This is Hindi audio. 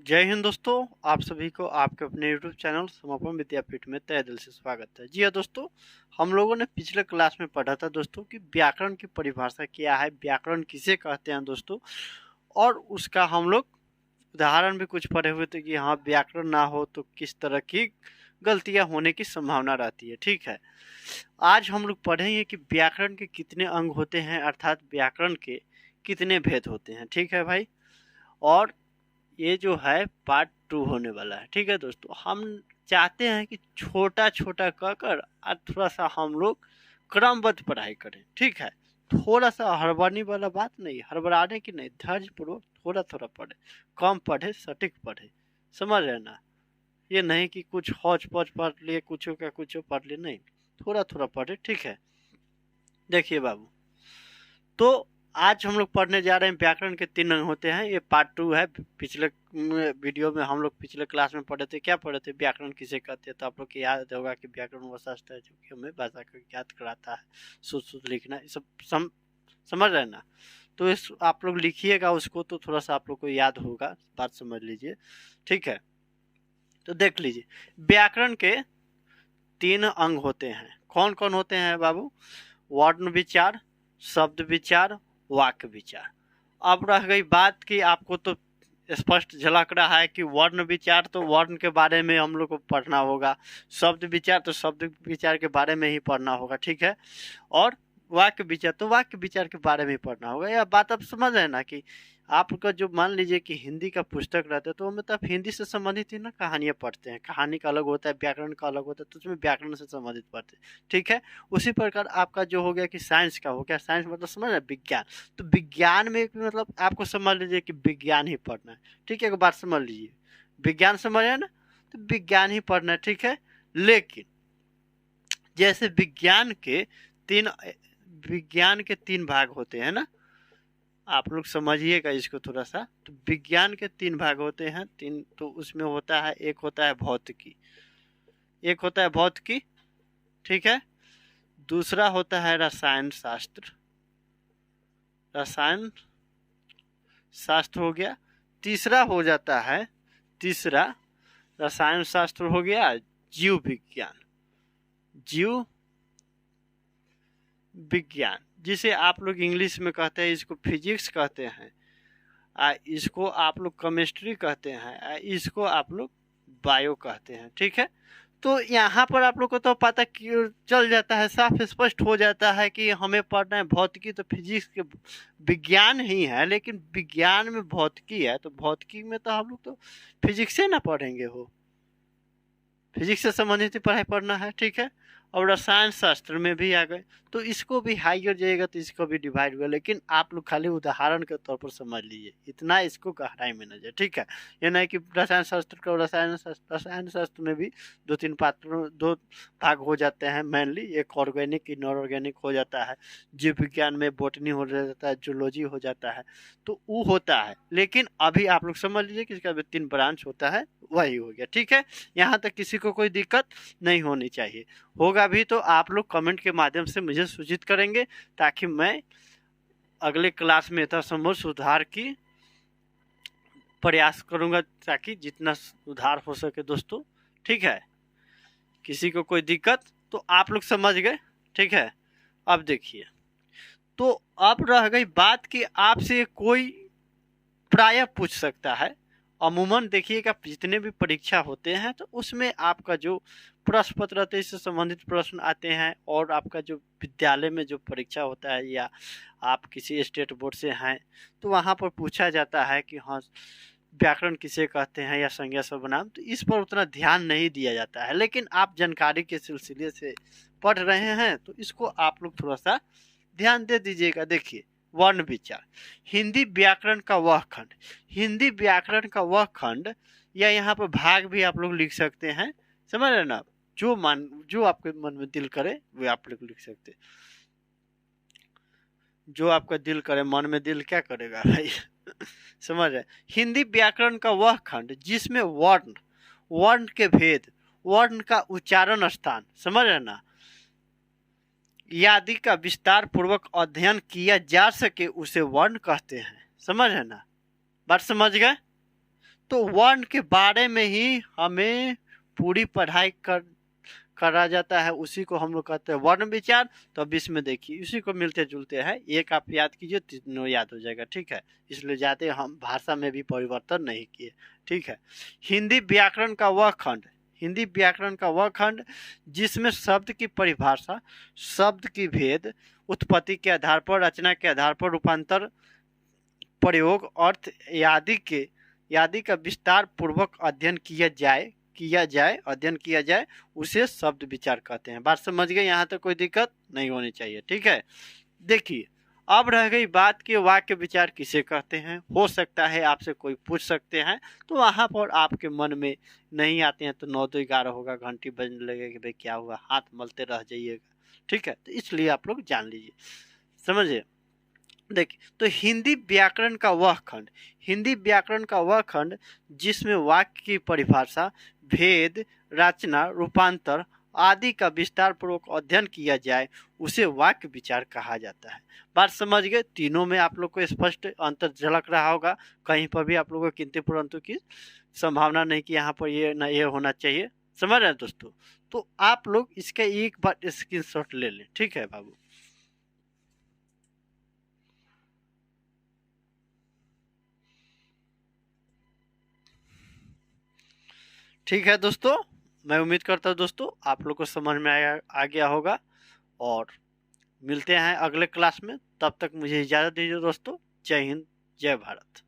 जय हिंद दोस्तों। आप सभी को आपके अपने YouTube चैनल समापन विद्यापीठ में तहे दिल से स्वागत है। जी हाँ दोस्तों, हम लोगों ने पिछले क्लास में पढ़ा था दोस्तों कि व्याकरण की परिभाषा क्या है, व्याकरण किसे कहते हैं दोस्तों, और उसका हम लोग उदाहरण भी कुछ पढ़े हुए थे कि हाँ व्याकरण ना हो तो किस तरह की गलतियाँ होने की संभावना रहती है। ठीक है, आज हम लोग पढ़ेंगे कि व्याकरण के कितने अंग होते हैं, अर्थात व्याकरण के कितने भेद होते हैं। ठीक है भाई, और ये जो है पार्ट 2 होने वाला है। ठीक है दोस्तों, हम चाहते हैं कि छोटा छोटा कहकर और थोड़ा सा हम लोग क्रमबद्ध पढ़ाई करें। ठीक है, थोड़ा सा हड़बड़ी वाला बात नहीं, हड़बड़ाने की नहीं, धैर्य पूर्वक थोड़ा थोड़ा पढ़े, कम पढ़े, सटीक पढ़े। समझ रहे ना, ये नहीं कि कुछ हौच पौच पढ़ लिए, कुछ का कुछ पढ़ लिए, नहीं, थोड़ा थोड़ा पढ़े। ठीक है, देखिए बाबू, तो आज हम लोग पढ़ने जा रहे हैं व्याकरण के 3 अंग होते हैं। ये पार्ट 2 है। पिछले वीडियो में हम लोग पिछले क्लास में पढ़े थे, क्या पढ़े थे, व्याकरण किसे कहते हैं। तो आप लोग को याद होगा कि व्याकरण वो शास्त्र है जो कि हमें भाषा को ज्ञात कराता है, शुद्ध शुद्ध लिखना, ये सब समझ रहे ना। तो इस आप लोग लिखिएगा उसको, तो थोड़ा सा आप लोग को याद होगा, बात समझ लीजिए। ठीक है, तो देख लीजिए, व्याकरण के 3 अंग होते हैं। कौन कौन होते हैं बाबू? वर्ण विचार, शब्द विचार, वाक्य विचार। अब रह गई बात कि आपको तो स्पष्ट झलक रहा है कि वर्ण विचार, तो वर्ण के बारे में हम लोग को पढ़ना होगा, शब्द विचार तो शब्द विचार के बारे में ही पढ़ना होगा। ठीक है, और वाक्य विचार तो वाक्य विचार के बारे में ही पढ़ना होगा। यह बात आप समझ रहे ना कि आपका जो मान लीजिए कि हिंदी का पुस्तक रहता है, तो मतलब हिंदी से संबंधित ही ना कहानियाँ पढ़ते हैं, कहानी का अलग होता है, व्याकरण का अलग होता है, तो उसमें व्याकरण से संबंधित पढ़ते हैं। ठीक है, उसी प्रकार आपका जो हो गया कि साइंस का हो गया, साइंस मतलब समझ रहे विज्ञान, तो विज्ञान में भी मतलब आपको समझ लीजिए कि विज्ञान ही पढ़ना है। ठीक है, एक बात समझ लीजिए, विज्ञान समझ रहे ना, तो विज्ञान ही पढ़ना है। ठीक है, लेकिन जैसे विज्ञान के 3 भाग होते हैं ना, आप लोग समझिएगा इसको थोड़ा सा। तो विज्ञान के 3 भाग होते हैं, 3, तो उसमें होता है, एक होता है भौतिकी, एक होता है भौतिकी, ठीक है, दूसरा होता है रसायन शास्त्र, रसायन शास्त्र हो गया, तीसरा हो जाता है, तीसरा रसायन शास्त्र हो गया, जीव विज्ञान, जीव विज्ञान, जिसे आप लोग इंग्लिश में कहते हैं, इसको फिजिक्स कहते हैं, इसको आप लोग केमिस्ट्री कहते हैं, इसको आप लोग बायो कहते हैं। ठीक है, तो यहाँ पर आप लोग को तो पता चल जाता है, साफ स्पष्ट हो जाता है कि हमें पढ़ना है भौतिकी, तो फिजिक्स के विज्ञान ही है, लेकिन विज्ञान में भौतिकी है, तो भौतिकी में तो हम लोग तो फिजिक्स से ना पढ़ेंगे, हो फिजिक्स से संबंधित पढ़ाई पढ़ना है। ठीक है, और रसायन शास्त्र में भी आ गए, तो इसको भी हाइयर जाइएगा तो इसको भी डिवाइड हुआ, लेकिन आप लोग खाली उदाहरण के तौर पर समझ लीजिए, इतना इसको गहराई में न जाए। ठीक है, ये नहीं कि रसायन शास्त्र का, रसायन शास्त्र में भी 2 भाग हो जाते हैं मेनली, एक ऑर्गेनिक, इनऑर्गेनिक हो जाता है, जीव विज्ञान में बोटनी हो जाता है, जूलॉजी हो जाता है, तो वो होता है। लेकिन अभी आप लोग समझ लीजिए कि इसका 3 ब्रांच होता है, वही हो गया। ठीक है, यहाँ तक किसी को कोई दिक्कत नहीं होनी चाहिए। होगा भी तो आप लोग कमेंट के माध्यम से मुझे सूचित करेंगे, ताकि मैं अगले क्लास में यथासंभव सुधार की प्रयास करूंगा, ताकि जितना सुधार हो सके दोस्तों। ठीक है, किसी को कोई दिक्कत तो आप लोग समझ गए। ठीक है, अब देखिए, तो अब रह गई बात कि आपसे कोई प्रायः पूछ सकता है। अमूमन देखिएगा, जितने भी परीक्षा होते हैं तो उसमें आपका जो प्रश्न पत्र रहते हैं, इससे संबंधित प्रश्न आते हैं, और आपका जो विद्यालय में जो परीक्षा होता है, या आप किसी स्टेट बोर्ड से हैं, तो वहाँ पर पूछा जाता है कि हाँ व्याकरण किसे कहते हैं, या संज्ञा सर्वनाम, तो इस पर उतना ध्यान नहीं दिया जाता है। लेकिन आप जानकारी के सिलसिले से पढ़ रहे हैं, तो इसको आप लोग थोड़ा सा ध्यान दे दीजिएगा। देखिए, वर्ण विचार, हिंदी व्याकरण का वह खंड, हिंदी व्याकरण का वह खंड, या यहाँ पर भाग भी आप लोग लिख सकते हैं। समझ रहे ना, जो आपके मन में दिल करे वो आप लोग लिख सकते हैं, जो आपका दिल करे, मन में दिल क्या करेगा भाई। समझ रहे, हिंदी व्याकरण का वह खंड जिसमें वर्ण, वर्ण के भेद, वर्ण का उच्चारण स्थान, समझ रहे ना, आदि का विस्तार पूर्वक अध्ययन किया जा सके, उसे वर्ण कहते हैं। समझ है ना, बात समझ गए? तो वर्ण के बारे में ही हमें पूरी पढ़ाई करा जाता है, उसी को हम लोग कहते हैं वर्ण विचार। तो अब इसमें देखिए उसी को मिलते जुलते हैं, एक आप याद कीजिए, तीनों याद हो जाएगा, ठीक है। इसलिए जाते हम भाषा में भी परिवर्तन नहीं किए, ठीक है। हिंदी व्याकरण का वह खंड, हिंदी व्याकरण का वह खंड जिसमें शब्द की परिभाषा, शब्द की भेद, उत्पत्ति के आधार पर, रचना के आधार पर, रूपांतर, प्रयोग, अर्थ आदि का विस्तार पूर्वक अध्ययन किया जाए उसे शब्द विचार कहते हैं। बात समझ गए, यहाँ तक कोई दिक्कत नहीं होनी चाहिए, ठीक है। देखिए अब रह गई बात कि वाक्य विचार किसे कहते हैं। हो सकता है आपसे कोई पूछ सकते हैं, तो वहां पर आपके मन में नहीं आते हैं तो 9 तो 11 होगा, घंटी बजने लगेगी कि भाई क्या हुआ, हाथ मलते रह जाइएगा, ठीक है। तो इसलिए आप लोग जान लीजिए, समझिए। देखिए तो हिंदी व्याकरण का वह खंड, हिंदी व्याकरण का वह खंड जिसमें वाक्य की परिभाषा, भेद, रचना, रूपांतर आदि का विस्तार पूर्वक अध्ययन किया जाए उसे वाक्य विचार कहा जाता है। बात समझ गए, तीनों में आप लोग को स्पष्ट अंतर झलक रहा होगा, कहीं पर भी आप लोगों को किंतु परंतु की संभावना नहीं कि यहाँ पर ये ना ये होना चाहिए, समझ रहे हैं दोस्तों। तो आप लोग इसका एक बार स्क्रीनशॉट ले लें, ठीक है बाबू। ठीक है दोस्तों, मैं उम्मीद करता हूँ दोस्तों आप लोग को समझ में आ गया होगा, और मिलते हैं अगले क्लास में। तब तक मुझे इजाज़त दीजिए दोस्तों। जय हिंद, जय भारत।